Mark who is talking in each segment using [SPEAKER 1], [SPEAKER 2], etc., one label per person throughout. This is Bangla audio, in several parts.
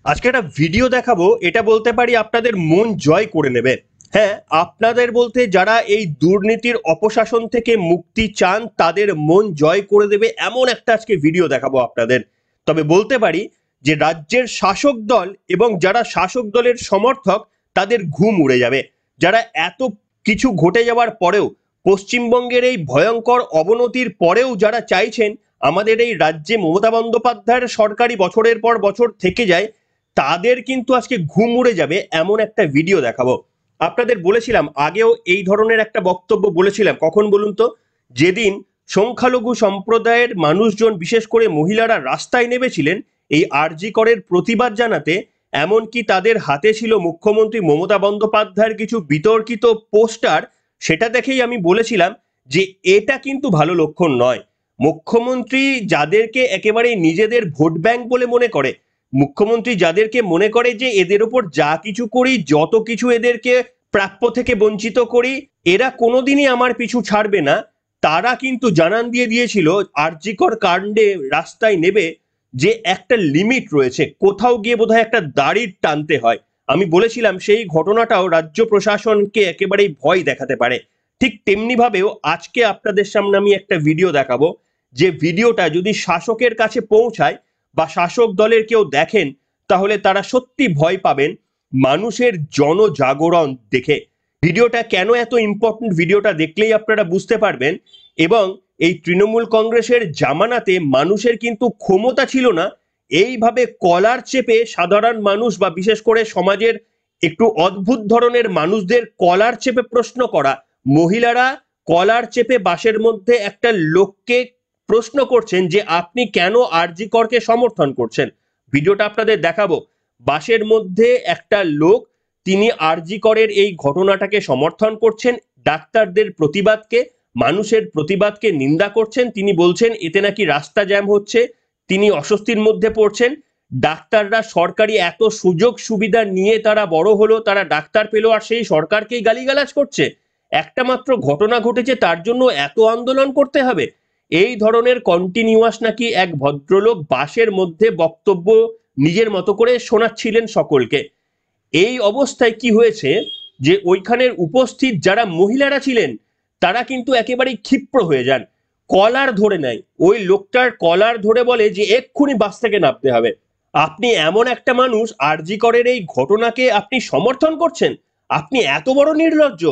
[SPEAKER 1] আজকে একটা ভিডিও দেখাবো, এটা বলতে পারি আপনাদের মন জয় করে নেবে। হ্যাঁ, আপনাদের বলতে যারা এই দুর্নীতির অপশাসন থেকে মুক্তি চান তাদের মন জয় করে দেবে এমন একটা আজকে ভিডিও দেখাবো আপনাদের। তবে বলতে পারি যে রাজ্যের শাসক দল এবং যারা শাসক দলের সমর্থক তাদের ঘুম উড়ে যাবে। যারা এত কিছু ঘটে যাওয়ার পরেও, পশ্চিমবঙ্গের এই ভয়ঙ্কর অবনতির পরেও যারা চাইছেন আমাদের এই রাজ্যে মমতা বন্দ্যোপাধ্যায়ের সরকারি বছরের পর বছর থেকে যায়, তাদের কিন্তু আজকে ঘুম উড়ে যাবে এমন একটা ভিডিও দেখাবো। আপনাদের বলেছিলাম, আগেও এই ধরনের একটা বক্তব্য বলেছিলাম। কখন বলুন তো? যেদিন সংখ্যালঘু সম্প্রদায়ের মানুষজন, বিশেষ করে মহিলারা রাস্তায় নেমেছিলেন এই আরজি করের প্রতিবাদ জানাতে, এমনকি তাদের হাতে ছিল মুখ্যমন্ত্রী মমতা বন্দ্যোপাধ্যায়ের কিছু বিতর্কিত পোস্টার। সেটা দেখেই আমি বলেছিলাম যে এটা কিন্তু ভালো লক্ষণ নয়। মুখ্যমন্ত্রী যাদেরকে একেবারে নিজেদের ভোট ব্যাংক বলে মনে করে, মুখ্যমন্ত্রী যাদেরকে মনে করে যে এদের ওপর যা কিছু করি, যত কিছু এদেরকে প্রাপ্য থেকে বঞ্চিত করি, এরা কোনোদিনই আমার পিছু ছাড়বে না, তারা কিন্তু জানান দিয়ে দিয়েছিল আরজি কর কাণ্ডে রাস্তায় নেবে যে একটা লিমিট রয়েছে, কোথাও গিয়ে বোধহয় একটা দাড়ি টানতে হয়। আমি বলেছিলাম সেই ঘটনাটাও রাজ্য প্রশাসনকে একেবারেই ভয় দেখাতে পারে। ঠিক তেমনি ভাবেও আজকে আপনাদের সামনে আমি একটা ভিডিও দেখাবো, যে ভিডিওটা যদি শাসকের কাছে পৌঁছায় বা শাসক দলের কেউ দেখেন, তাহলে তারা সত্যি ভয় পাবেন মানুষের জনজাগরণ দেখে। ভিডিওটা কেন এত ইম্পর্টেন্ট, ভিডিওটা দেখলেই আপনারা বুঝতে পারবেন। এবং এই তৃণমূল কংগ্রেসের জামানাতে মানুষের কিন্তু ক্ষমতা ছিল না এইভাবে কলার চেপে সাধারণ মানুষ বা বিশেষ করে সমাজের একটু অদ্ভুত ধরনের মানুষদের কলার চেপে প্রশ্ন করা। মহিলারা কলার চেপে বাসের মধ্যে একটা লোককে প্রশ্ন করছেন যে আপনি কেন আরজি করকে সমর্থন করছেন। ভিডিওটা আপনাদের দেখাবো। বাসের মধ্যে একটা লোক, তিনি আরজি করের এই ঘটনাটাকে সমর্থন করছেন, ডাক্তারদের প্রতিবাদকে, মানুষের প্রতিবাদকে নিন্দা করছেন। তিনি বলছেন এতে নাকি রাস্তা জ্যাম হচ্ছে, তিনি অস্বস্তির মধ্যে পড়ছেন। ডাক্তাররা সরকারি এত সুযোগ সুবিধা নিয়ে তারা বড় হলো, তারা ডাক্তার পেল, আর সেই সরকারকেই গালিগালাজ করছে। একটা মাত্র ঘটনা ঘটেছে তার জন্য এত আন্দোলন করতে হবে। এই ধরনের কন্টিনিউয়াস নাকি এক ভদ্রলোক বাসের মধ্যে বক্তব্য নিজের মতো করে শোনাচ্ছিলেন সকলকে। এই অবস্থায় কি হয়েছে যে ওইখানের উপস্থিত যারা মহিলারা ছিলেন তারা কিন্তু একেবারেই ক্ষিপ্র হয়ে যান, কলার ধরে নেয়। ওই লোকটার কলার ধরে বলে যে এক্ষুনি বাস থেকে নামতে হবে। আপনি এমন একটা মানুষ, আরজি করের এই ঘটনাকে আপনি সমর্থন করছেন? আপনি এত বড় নির্লজ্জ!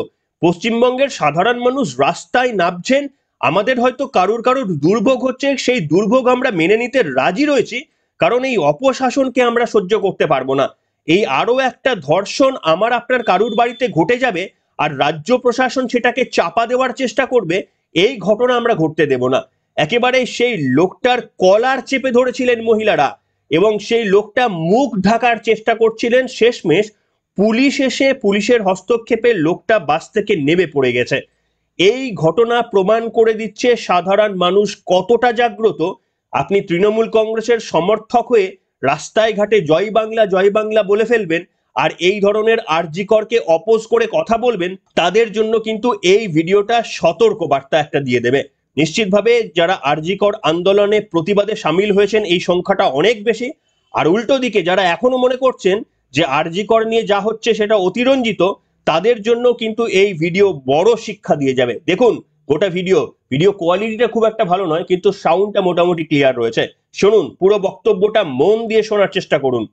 [SPEAKER 1] পশ্চিমবঙ্গের সাধারণ মানুষ রাস্তায় নামছেন, আমাদের হয়তো কারুর দুর্ভোগ হচ্ছে, সেই দুর্ভোগ আমরা মেনে নিতে রাজি রয়েছি, কারণ এই অপশাসনকে আমরা সহ্য করতে পারবো না। এই আরো একটা ধর্ষণ আমার আপনার কারুর বাড়িতে ঘটে যাবে আর রাজ্য প্রশাসন সেটাকে চাপা দেওয়ার চেষ্টা করবে, এই ঘটনা আমরা ঘটতে দেব না। একেবারে সেই লোকটার কলার চেপে ধরেছিলেন মহিলারা এবং সেই লোকটা মুখ ঢাকার চেষ্টা করছিলেন। শেষমেশ পুলিশ এসে পুলিশের হস্তক্ষেপে লোকটা বাস থেকে নেমে পড়ে গেছে। এই ঘটনা প্রমাণ করে দিচ্ছে সাধারণ মানুষ কতটা জাগ্রত। আপনি তৃণমূল কংগ্রেসের সমর্থক হয়ে রাস্তায় ঘাটে জয় বাংলা বলে ফেলবেন, আর এই ধরনের আরজি করকে অপোজ করে কথা বলবেন, তাদের জন্য কিন্তু এই ভিডিওটা সতর্ক বার্তা একটা দিয়ে দেবে। নিশ্চিতভাবে যারা আরজি কর আন্দোলনে প্রতিবাদে সামিল হয়েছেন এই সংখ্যাটা অনেক বেশি, আর উল্টো দিকে যারা এখনো মনে করছেন যে আরজি কর নিয়ে যা হচ্ছে সেটা অতিরঞ্জিত, তাদের জন্য কিন্তু এই ভিডিও বড় শিক্ষা দিয়ে যাবে। দেখুন গোটা ভিডিও কোয়ালিটিটা খুব একটা ভালো নয়, কিন্তু সাউন্ডটা মোটামুটি ক্লিয়ার রয়েছে। শুনুন, পুরো বক্তব্যটা মন দিয়ে শোনার চেষ্টা করুন।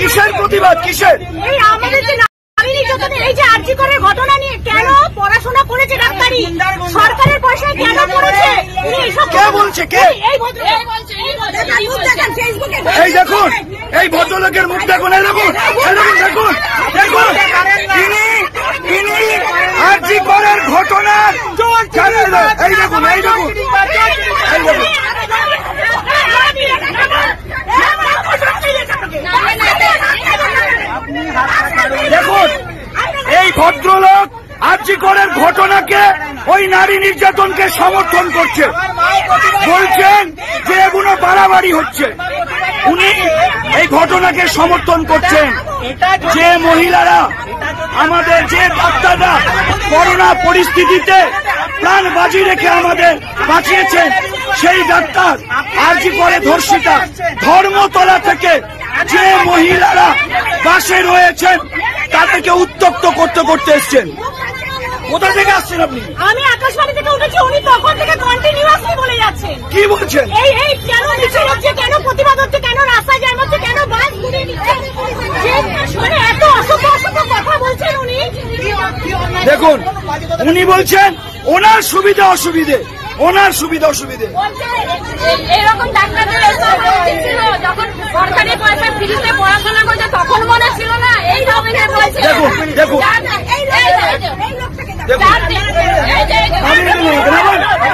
[SPEAKER 2] কিসের প্রতিবাদ? কিসের? এই আমাদের যে নারী নির্যাতনের এই যে আরজি করের ঘটনা নিয়ে কেন পড়াশোনা করেছে ডাক্তারি, সরকারের পয়সায় কেন করেছে? কে বলছে? কে? এই দেখুন, এই ভদ্রলোকের মুখ দেখুন, এই দেখুন, দেখুন দেখুন, তিনি আরজি করের ঘটনা এই দেখুন, এই দেখুন, এই দেখুন। দেখুন, এই ভদ্রলোক আরজি করের ঘটনাকে, ওই নারী নির্যাতনকে সমর্থন করছে, বলছেন যে এগুলো বাড়াবাড়ি হচ্ছে। উনি এই ঘটনাকে সমর্থন করছেন। যে মহিলারা আমাদের যে ডাক্তাররা করোনা পরিস্থিতিতে প্রাণ বাজি রেখে আমাদের বাঁচিয়েছেন, সেই ডাক্তার আরজি করে ধর্ষিতা ধর্মতলা থেকে যে মহিলারা বাসে রয়েছেন তাদেরকে উত্তক্ত করতে করতে এসছেন। কোথা থেকে আসছেন আপনি?
[SPEAKER 3] আমি আকাশবাণী থেকে উঠেছি, উনি তখন থেকে কন্টিনিউয়াসলি বলে যাচ্ছেন।
[SPEAKER 2] কি বলছেন?
[SPEAKER 3] এই কেন মিছিল হচ্ছে, কেন প্রতিবাদ হচ্ছে, কেন রাস্তায় জ্যাম হচ্ছে, কেন বাস ঘুরিয়ে নিচ্ছে, মানে এত অসভ্য অসভ্য কথা বলছেন উনি।
[SPEAKER 2] দেখুন, উনি বলছেন ওনার সুবিধা অসুবিধে, ওনার সুবিধা অসুবিধে।
[SPEAKER 3] এরকম ডাক্তারদের যখন সরকারি পয়সা ফ্রিতে পড়াশোনা করছে তখন মনে ছিল না এই ধরনের বলছে।
[SPEAKER 2] দেখুন দেখুন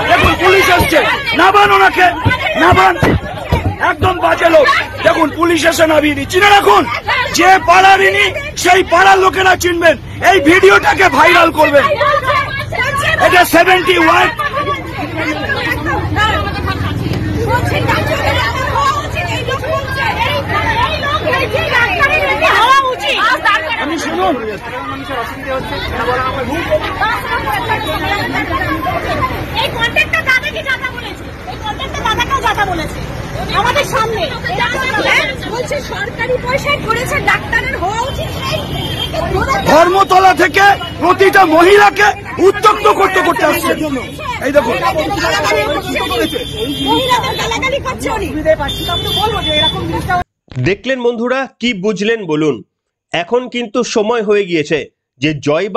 [SPEAKER 2] দেখুন পুলিশ আসছে, নাবান ওনাকে, নাবান, একদম বাজে লোক। দেখুন পুলিশ এসে নামিয়ে দিচ্ছি না। রাখুন, যে পাড়ার ইনি সেই পাড়ার লোকেরা চিনবেন, এই ভিডিওটাকে ভাইরাল করবেন। এটা 71 আমি শুনুন,
[SPEAKER 3] এই কন্ট্রাক্টর দাদাকে যাতা বলেছে, এই কন্ট্রাক্টর দাদাকেও যাতা বলেছে আমাদের সামনে। বলছে সরকারি পয়সায় করেছে, ডাক্তারের হওয়া উচিত।
[SPEAKER 2] ধর্মতলা থেকে প্রতিটা মহিলাকে উত্তক্ত করতে করতে আসছে। এই দেখুন,
[SPEAKER 3] মহিলাদের গালাগালি করছে উনি। বলবো যে এরকম জিনিসটা।
[SPEAKER 1] দেখলেন বন্ধুরা, কি বুঝলেন বলুন? এখন কিন্তু সময় হয়ে গিয়েছে যে জয়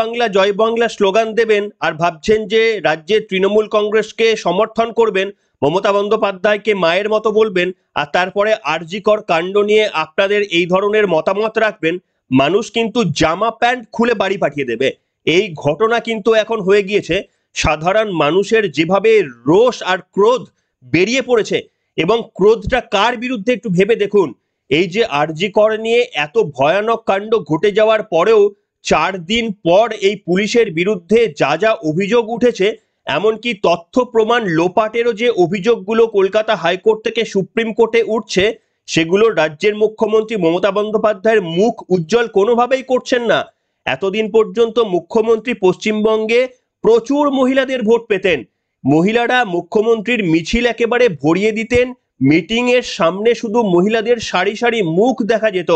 [SPEAKER 1] বাংলা স্লোগান দেবেন আর ভাবছেন যে রাজ্যের তৃণমূল কংগ্রেসকে সমর্থন করবেন, মমতা বন্দ্যোপাধ্যায়কে মায়ের মতো বলবেন, আর তারপরে আরজিকর কাণ্ড নিয়ে আপনাদের এই ধরনের মতামত রাখবেন। মানুষ কিন্তু জামা প্যান্ট খুলে বাড়ি পাঠিয়ে দেবে। এই ঘটনা কিন্তু এখন হয়ে গিয়েছে। সাধারণ মানুষের যেভাবে রোষ আর ক্রোধ বেরিয়ে পড়েছে, এবং ক্রোধটা কার বিরুদ্ধে একটু ভেবে দেখুন। এই যে আরজিকর নিয়ে এত ভয়ানক কাণ্ড ঘটে যাওয়ার পরেও 4 দিন পর এই পুলিশের বিরুদ্ধে যা যা অভিযোগ উঠেছে, এমনকি তথ্য প্রমাণ লোপাটেরও যে অভিযোগগুলো কলকাতা হাইকোর্ট থেকে সুপ্রিম কোর্টে উঠছে, সেগুলো রাজ্যের মুখ্যমন্ত্রী মমতা বন্দ্যোপাধ্যায়ের মুখ উজ্জ্বল কোনোভাবেই করছেন না। এতদিন পর্যন্ত মুখ্যমন্ত্রী পশ্চিমবঙ্গে প্রচুর মহিলাদের ভোট পেতেন। মহিলারা মুখ্যমন্ত্রীর মিছিল একেবারে ভরিয়ে দিতেন। মিটিং এর সামনে শুধু মহিলাদের সারি সারি মুখ দেখা যেত।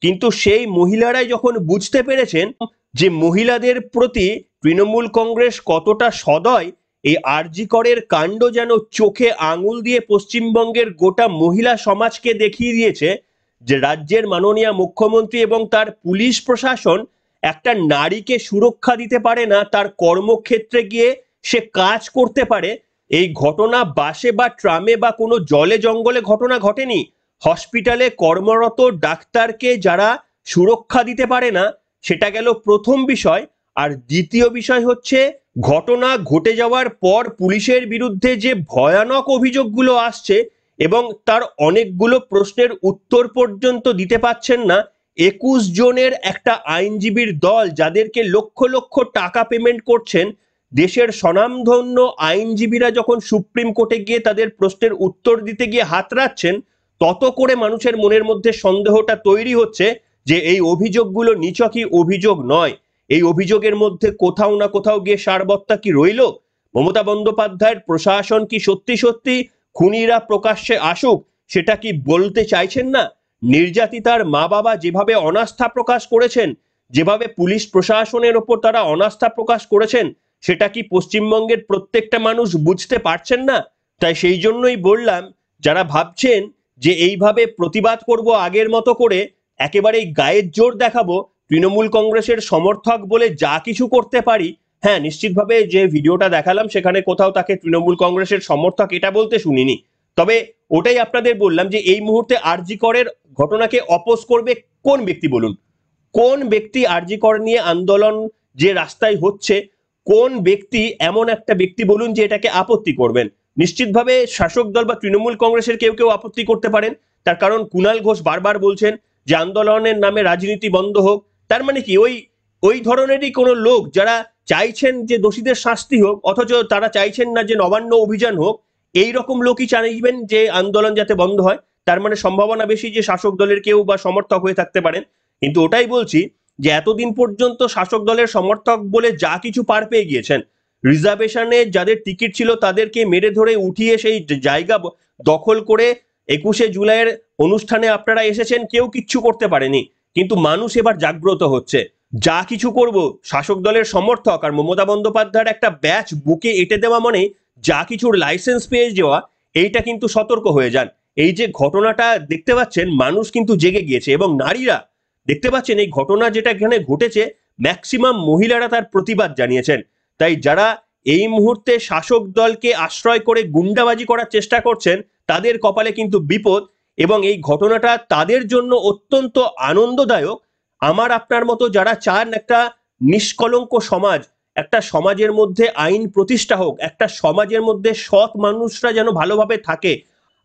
[SPEAKER 1] কিন্তু সেই মহিলারাই যখন বুঝতে পেরেছেন যে মহিলাদের প্রতি তৃণমূল কংগ্রেস কতটা সদয়, এই আরজিকরের কাণ্ড যেন চোখে আঙুল দিয়ে পশ্চিমবঙ্গের গোটা মহিলা সমাজকে দেখিয়ে দিয়েছে যে রাজ্যের মাননীয় মুখ্যমন্ত্রী এবং তার পুলিশ প্রশাসন একটা নারীকে সুরক্ষা দিতে পারে না, তার কর্মক্ষেত্রে গিয়ে সে কাজ করতে পারে। এই ঘটনা বাসে বা ট্রামে বা কোনো জলে জঙ্গলে ঘটনা ঘটেনি। হসপিটালে কর্মরত ডাক্তারকে যারা সুরক্ষা দিতে পারে না, সেটা গেল প্রথম বিষয়। আর দ্বিতীয় বিষয় হচ্ছে, ঘটনা ঘটে যাওয়ার পর পুলিশের বিরুদ্ধে যে ভয়ানক অভিযোগগুলো আসছে এবং তার অনেকগুলো প্রশ্নের উত্তর পর্যন্ত দিতে পারছেন না 21 জনের একটা আইনজীবীর দল, যাদেরকে লক্ষ লক্ষ টাকা পেমেন্ট করছেন। দেশের স্বনামধন্য আইনজীবীরা যখন সুপ্রিম কোর্টে গিয়ে তাদের প্রশ্নের উত্তর দিতে গিয়ে হাতড়াচ্ছেন, তত করে মানুষের মনের মধ্যে সন্দেহটা তৈরি হচ্ছে যে এই অভিযোগগুলো নিছকই অভিযোগ নয়, এই অভিযোগের মধ্যে কোথাও না কোথাও গিয়ে সারবত্তা কি রইল। মমতা বন্দ্যোপাধ্যায়ের প্রশাসন কি সত্যি সত্যি খুনিরা প্রকাশ্যে আসুক সেটা কি বলতে চাইছেন না? নির্যাতিতার মা বাবা যেভাবে অনাস্থা প্রকাশ করেছেন, যেভাবে পুলিশ প্রশাসনের ওপর তারা অনাস্থা প্রকাশ করেছেন, সেটা কি পশ্চিমবঙ্গের প্রত্যেকটা মানুষ বুঝতে পারছেন না? তাই সেই জন্যই বললাম, যারা ভাবছেন যে এইভাবে প্রতিবাদ করব আগের মতো করে, একেবারেই গায়ের জোর দেখাবো, তৃণমূল কংগ্রেসের সমর্থক বলে যা কিছু করতে পারি, হ্যাঁ নিশ্চিতভাবে যে ভিডিওটা দেখালাম সেখানে কোথাও তাকে তৃণমূল কংগ্রেসের সমর্থক এটা বলতে শুনিনি। তবে ওটাই আপনাদের বললাম যে এই মুহূর্তে আরজিকরের ঘটনাকে অপোজ করবে কোন ব্যক্তি বলুন? কোন ব্যক্তি আরজিকর নিয়ে আন্দোলন যে রাস্তায় হচ্ছে, কোন ব্যক্তি এমন একটা ব্যক্তি বলুন যে এটাকে আপত্তি করবেন? নিশ্চিতভাবে শাসক দল বা তৃণমূল কংগ্রেসের কেউ কেউ আপত্তি করতে পারেন। তার কারণ কুণাল ঘোষ বারবার বলছেন যে আন্দোলনের নামে রাজনীতি বন্ধ হোক। তার মানে কি ওই ধরনেরই কোনো লোক যারা চাইছেন যে দোষীদের শাস্তি হোক, অথচ তারা চাইছেন না যে নবান্ন অভিযান হোক, এই রকম লোকই চাইবেন যে আন্দোলন যাতে বন্ধ হয়। তার মানে সম্ভাবনা বেশি যে শাসক দলের কেউ বা সমর্থক হয়ে থাকতে পারেন। কিন্তু ওটাই বলছি যে এতদিন পর্যন্ত শাসক দলের সমর্থক বলে যা কিছু পার পেয়ে গিয়েছেন, রিজার্ভেশনে যাদের টিকিট ছিল তাদেরকে মেরে ধরে উঠিয়ে সেই জায়গা দখল করে 21শে জুলাইয়ের অনুষ্ঠানে আপনারা এসেছেন, কেউ কিচ্ছু করতে পারেনি। কিন্তু মানুষ এবার জাগ্রত হচ্ছে। যা কিছু করব শাসক দলের সমর্থক আর মমতা বন্দ্যোপাধ্যায়ের একটা ব্যাচ বুকে এঁটে দেওয়া মানে যা কিছুর লাইসেন্স পেয়ে যাওয়া, এইটা কিন্তু সতর্ক হয়ে যান। এই যে ঘটনাটা দেখতে পাচ্ছেন, মানুষ কিন্তু জেগে গিয়েছে এবং নারীরা দেখতে পাচ্ছেন এই ঘটনা যেটা এখানে ঘটেছে, ম্যাক্সিমাম মহিলারা তার প্রতিবাদ জানিয়েছেন। তাই যারা এই মুহূর্তে শাসক দলকে আশ্রয় করে গুন্ডাবাজি করার চেষ্টা করছেন, তাদের কপালে কিন্তু বিপদ এবং এই ঘটনাটা তাদের জন্য অত্যন্ত আনন্দদায়ক। আমার আপনার মতো যারা চান একটা নিষ্কলঙ্ক সমাজ, একটা সমাজের মধ্যে আইন প্রতিষ্ঠা হোক, একটা সমাজের মধ্যে সৎ মানুষরা যেন ভালোভাবে থাকে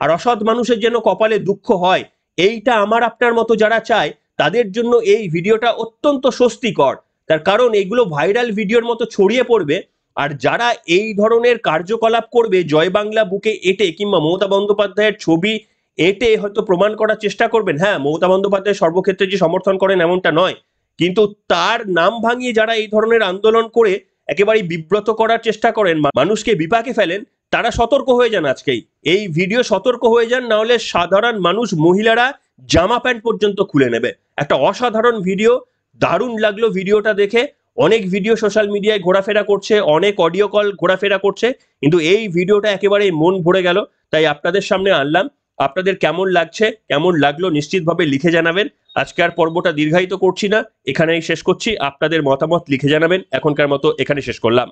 [SPEAKER 1] আর অসৎ মানুষের যেন কপালে দুঃখ হয়, এইটা আমার আপনার মতো যারা চায় তাদের জন্য এই ভিডিওটা অত্যন্ত স্বস্তিকর। তার কারণ এগুলো ভাইরাল ভিডিওর মতো ছড়িয়ে পড়বে আর যারা এই ধরনের কার্যকলাপ করবে, জয় বাংলা বুকে এঁটে কিংবা মমতা বন্দ্যোপাধ্যায়ের ছবি এঁটে হয়তো প্রমাণ করার চেষ্টা করবেন, হ্যাঁ মমতা বন্দ্যোপাধ্যায় সর্বক্ষেত্রে যে সমর্থন করেন এমনটা নয়, কিন্তু তার নাম ভাঙিয়ে যারা এই ধরনের আন্দোলন করে একেবারে বিব্রত করার চেষ্টা করেন, মানুষকে বিপাকে ফেলেন, তারা সতর্ক হয়ে যান। আজকেই এই ভিডিও সতর্ক হয়ে যান, না হলে সাধারণ মানুষ, মহিলারা জামা প্যান্ট পর্যন্ত খুলে নেবে। একটা অসাধারণ ভিডিও, দারুণ লাগলো ভিডিওটা দেখে। অনেক ভিডিও সোশ্যাল মিডিয়ায় ঘোরাফেরা করছে, অনেক অডিও কল ঘোরাফেরা করছে, কিন্তু এই ভিডিওটা একেবারে মন ভরে গেল, তাই আপনাদের সামনে আনলাম। আপনাদের কেমন লাগছে, কেমন লাগলো নিশ্চিতভাবে লিখে জানাবেন। আজকে আর পর্বটা দীর্ঘায়িত করছি না, এখানেই শেষ করছি। আপনাদের মতামত লিখে জানাবেন। এখনকার মতো এখানে শেষ করলাম।